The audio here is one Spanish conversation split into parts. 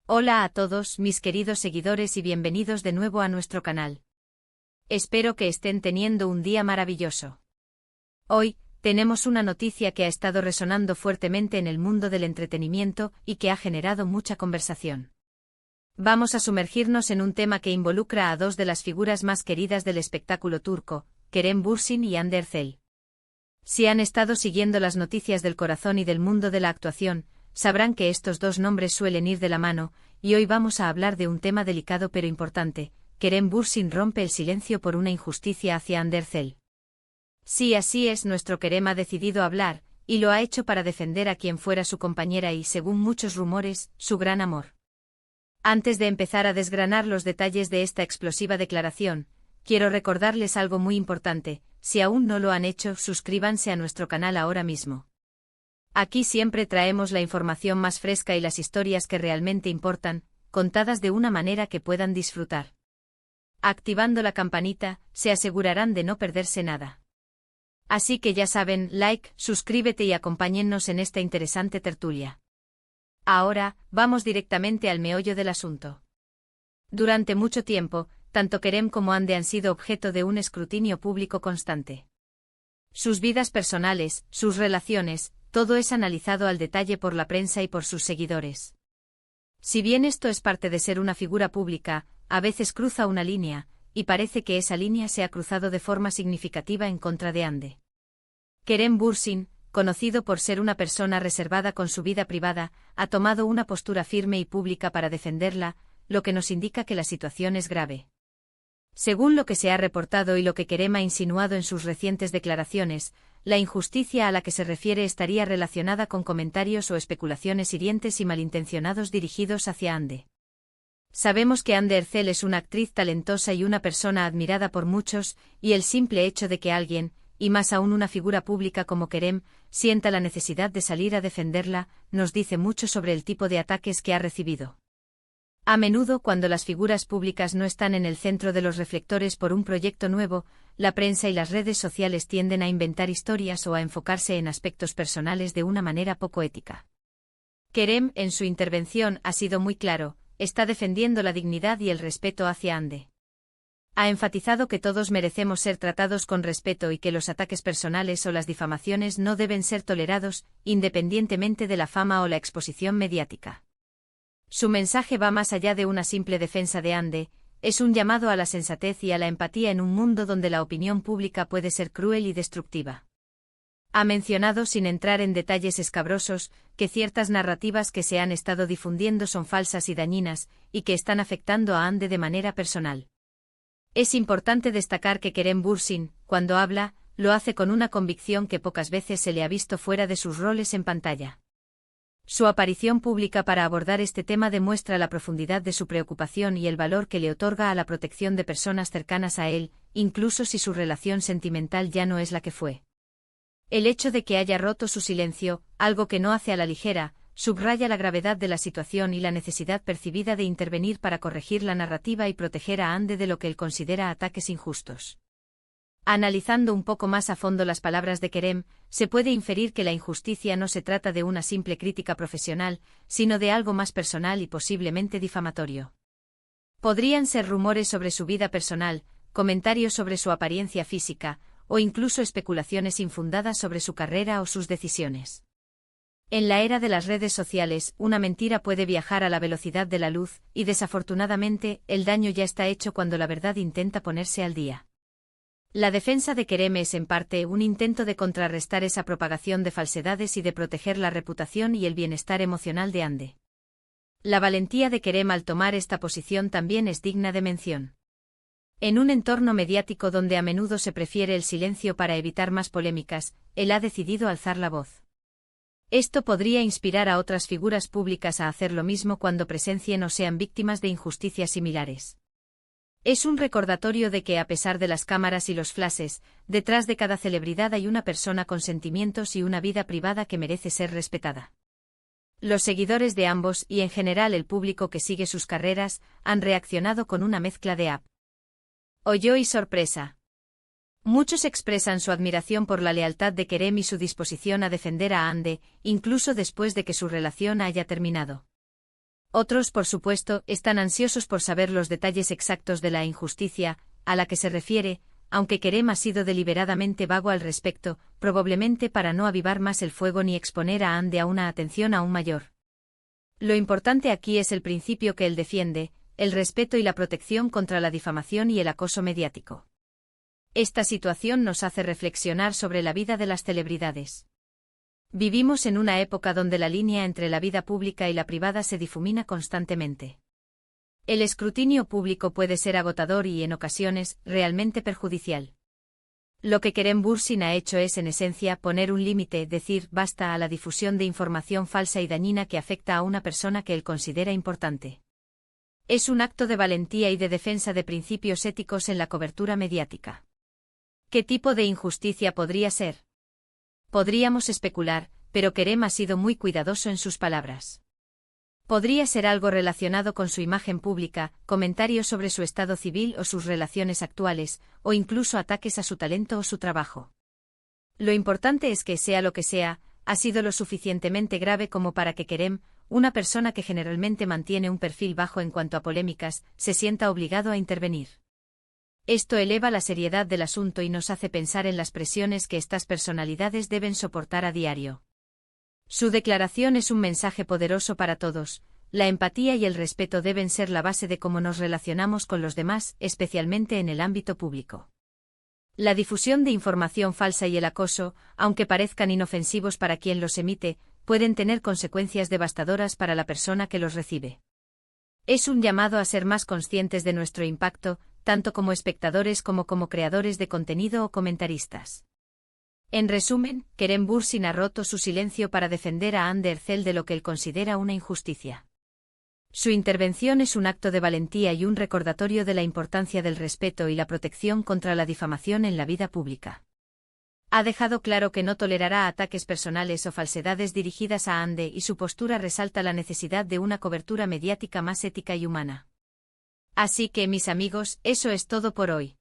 Hola a todos mis queridos seguidores y bienvenidos de nuevo a nuestro canal. Espero que estén teniendo un día maravilloso. Hoy, tenemos una noticia que ha estado resonando fuertemente en el mundo del entretenimiento y que ha generado mucha conversación. Vamos a sumergirnos en un tema que involucra a dos de las figuras más queridas del espectáculo turco, Kerem Bürsin y Hande Erçel. Si han estado siguiendo las noticias del corazón y del mundo de la actuación, sabrán que estos dos nombres suelen ir de la mano, y hoy vamos a hablar de un tema delicado pero importante. Kerem Bürsin rompe el silencio por una injusticia hacia Hande Erçel. Sí, así es, nuestro Kerem ha decidido hablar, y lo ha hecho para defender a quien fuera su compañera y, según muchos rumores, su gran amor. Antes de empezar a desgranar los detalles de esta explosiva declaración, quiero recordarles algo muy importante: si aún no lo han hecho, suscríbanse a nuestro canal ahora mismo. Aquí siempre traemos la información más fresca y las historias que realmente importan, contadas de una manera que puedan disfrutar. Activando la campanita, se asegurarán de no perderse nada. Así que ya saben, like, suscríbete y acompáñennos en esta interesante tertulia. Ahora, vamos directamente al meollo del asunto. Durante mucho tiempo, tanto Kerem como Hande han sido objeto de un escrutinio público constante. Sus vidas personales, sus relaciones, todo es analizado al detalle por la prensa y por sus seguidores. Si bien esto es parte de ser una figura pública, a veces cruza una línea, y parece que esa línea se ha cruzado de forma significativa en contra de Hande. Kerem Bürsin, conocido por ser una persona reservada con su vida privada, ha tomado una postura firme y pública para defenderla, lo que nos indica que la situación es grave. Según lo que se ha reportado y lo que Kerem ha insinuado en sus recientes declaraciones, la injusticia a la que se refiere estaría relacionada con comentarios o especulaciones hirientes y malintencionados dirigidos hacia Hande. Sabemos que Hande Erçel es una actriz talentosa y una persona admirada por muchos, y el simple hecho de que alguien, y más aún una figura pública como Kerem, sienta la necesidad de salir a defenderla, nos dice mucho sobre el tipo de ataques que ha recibido. A menudo, cuando las figuras públicas no están en el centro de los reflectores por un proyecto nuevo, la prensa y las redes sociales tienden a inventar historias o a enfocarse en aspectos personales de una manera poco ética. Kerem, en su intervención, ha sido muy claro: está defendiendo la dignidad y el respeto hacia Hande. Ha enfatizado que todos merecemos ser tratados con respeto y que los ataques personales o las difamaciones no deben ser tolerados, independientemente de la fama o la exposición mediática. Su mensaje va más allá de una simple defensa de Hande, es un llamado a la sensatez y a la empatía en un mundo donde la opinión pública puede ser cruel y destructiva. Ha mencionado, sin entrar en detalles escabrosos, que ciertas narrativas que se han estado difundiendo son falsas y dañinas, y que están afectando a Hande de manera personal. Es importante destacar que Kerem Bürsin, cuando habla, lo hace con una convicción que pocas veces se le ha visto fuera de sus roles en pantalla. Su aparición pública para abordar este tema demuestra la profundidad de su preocupación y el valor que le otorga a la protección de personas cercanas a él, incluso si su relación sentimental ya no es la que fue. El hecho de que haya roto su silencio, algo que no hace a la ligera, subraya la gravedad de la situación y la necesidad percibida de intervenir para corregir la narrativa y proteger a Hande de lo que él considera ataques injustos. Analizando un poco más a fondo las palabras de Kerem, se puede inferir que la injusticia no se trata de una simple crítica profesional, sino de algo más personal y posiblemente difamatorio. Podrían ser rumores sobre su vida personal, comentarios sobre su apariencia física, o incluso especulaciones infundadas sobre su carrera o sus decisiones. En la era de las redes sociales, una mentira puede viajar a la velocidad de la luz, y desafortunadamente, el daño ya está hecho cuando la verdad intenta ponerse al día. La defensa de Kerem es en parte un intento de contrarrestar esa propagación de falsedades y de proteger la reputación y el bienestar emocional de Hande. La valentía de Kerem al tomar esta posición también es digna de mención. En un entorno mediático donde a menudo se prefiere el silencio para evitar más polémicas, él ha decidido alzar la voz. Esto podría inspirar a otras figuras públicas a hacer lo mismo cuando presencien o sean víctimas de injusticias similares. Es un recordatorio de que, a pesar de las cámaras y los flashes, detrás de cada celebridad hay una persona con sentimientos y una vida privada que merece ser respetada. Los seguidores de ambos y en general el público que sigue sus carreras han reaccionado con una mezcla de apoyo y sorpresa. Muchos expresan su admiración por la lealtad de Kerem y su disposición a defender a Hande, incluso después de que su relación haya terminado. Otros, por supuesto, están ansiosos por saber los detalles exactos de la injusticia a la que se refiere, aunque Kerem ha sido deliberadamente vago al respecto, probablemente para no avivar más el fuego ni exponer a Ande a una atención aún mayor. Lo importante aquí es el principio que él defiende, el respeto y la protección contra la difamación y el acoso mediático. Esta situación nos hace reflexionar sobre la vida de las celebridades. Vivimos en una época donde la línea entre la vida pública y la privada se difumina constantemente. El escrutinio público puede ser agotador y, en ocasiones, realmente perjudicial. Lo que Kerem Bürsin ha hecho es, en esencia, poner un límite, decir basta a la difusión de información falsa y dañina que afecta a una persona que él considera importante. Es un acto de valentía y de defensa de principios éticos en la cobertura mediática. ¿Qué tipo de injusticia podría ser? Podríamos especular, pero Kerem ha sido muy cuidadoso en sus palabras. Podría ser algo relacionado con su imagen pública, comentarios sobre su estado civil o sus relaciones actuales, o incluso ataques a su talento o su trabajo. Lo importante es que, sea lo que sea, ha sido lo suficientemente grave como para que Kerem, una persona que generalmente mantiene un perfil bajo en cuanto a polémicas, se sienta obligado a intervenir. Esto eleva la seriedad del asunto y nos hace pensar en las presiones que estas personalidades deben soportar a diario. Su declaración es un mensaje poderoso para todos. La empatía y el respeto deben ser la base de cómo nos relacionamos con los demás, especialmente en el ámbito público. La difusión de información falsa y el acoso, aunque parezcan inofensivos para quien los emite, pueden tener consecuencias devastadoras para la persona que los recibe. Es un llamado a ser más conscientes de nuestro impacto, tanto como espectadores como creadores de contenido o comentaristas. En resumen, Kerem Bürsin ha roto su silencio para defender a Hande Erçel de lo que él considera una injusticia. Su intervención es un acto de valentía y un recordatorio de la importancia del respeto y la protección contra la difamación en la vida pública. Ha dejado claro que no tolerará ataques personales o falsedades dirigidas a Hande y su postura resalta la necesidad de una cobertura mediática más ética y humana. Así que, mis amigos, eso es todo por hoy.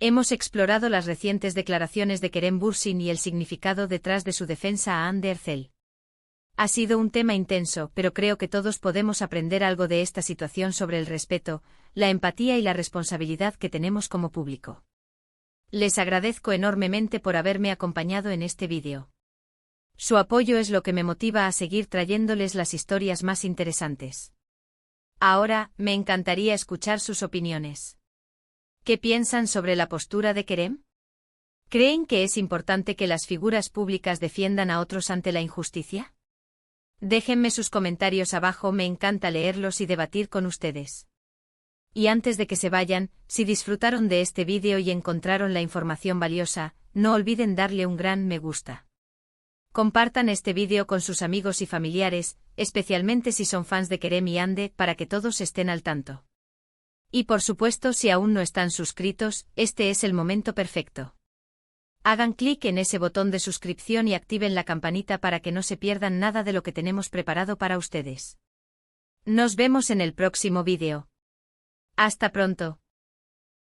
Hemos explorado las recientes declaraciones de Kerem Bürsin y el significado detrás de su defensa a Hande Erçel. Ha sido un tema intenso, pero creo que todos podemos aprender algo de esta situación sobre el respeto, la empatía y la responsabilidad que tenemos como público. Les agradezco enormemente por haberme acompañado en este vídeo. Su apoyo es lo que me motiva a seguir trayéndoles las historias más interesantes. Ahora, me encantaría escuchar sus opiniones. ¿Qué piensan sobre la postura de Kerem? ¿Creen que es importante que las figuras públicas defiendan a otros ante la injusticia? Déjenme sus comentarios abajo, me encanta leerlos y debatir con ustedes. Y antes de que se vayan, si disfrutaron de este vídeo y encontraron la información valiosa, no olviden darle un gran me gusta. Compartan este vídeo con sus amigos y familiares, especialmente si son fans de Kerem y Hande, para que todos estén al tanto. Y por supuesto, si aún no están suscritos, este es el momento perfecto. Hagan clic en ese botón de suscripción y activen la campanita para que no se pierdan nada de lo que tenemos preparado para ustedes. Nos vemos en el próximo vídeo. Hasta pronto.